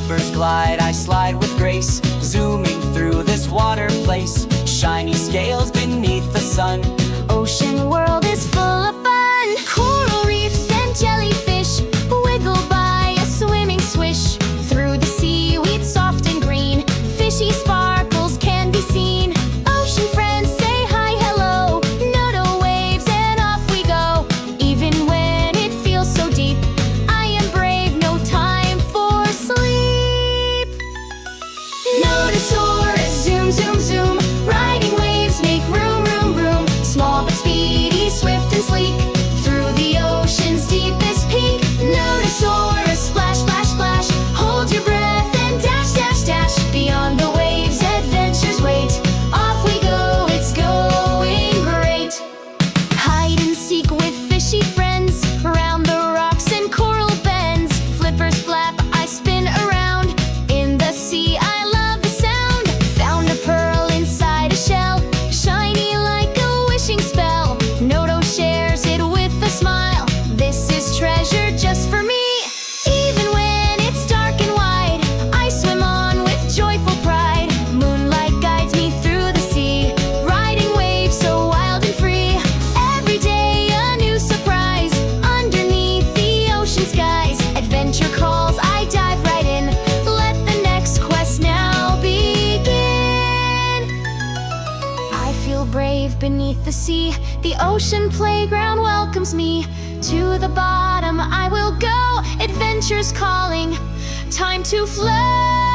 flippers glide, I slide with grace, zooming through this water place. Shiny scales beneath the sun. Ocean world is full of fun. Coral reefs and jellyfish wiggle by a swimming swish. Through the seaweed soft and green, fishy sparkles can be seen. Ocean friends say hi, hello, Noto waves and off we go. Even when it feels so deep, I am brave, no time for sleep. Nothosaurus, zoom, zoom, zoom, riding waves make room, room, room. Small but speedy, swift and sleek, through the ocean's deepest peak. Nothosaurus, splash, splash, splash, hold your breath and dash, dash, dash. Beyond the waves, adventures wait. Off we go, it's going great. Hide and seek with fishy friends, around the rocks and coral bends. Flippers flap, I spin around. In the sea, I love the sound. Found a pearl inside a shell, shiny like a wishing spell. Noto shares it with a smile. This is treasure just for me. Even when it's dark and wide, I swim on with joyful pride. Moonlight guides me through the sea, riding waves so wild and free. Every day a new surprise, underneath the ocean skies. Adventure calls, I dive right in. Let the next quest now begin. I feel brave beneath the sea. The ocean playground welcomes me. To the bottom I will go, adventure's calling. Time to flow.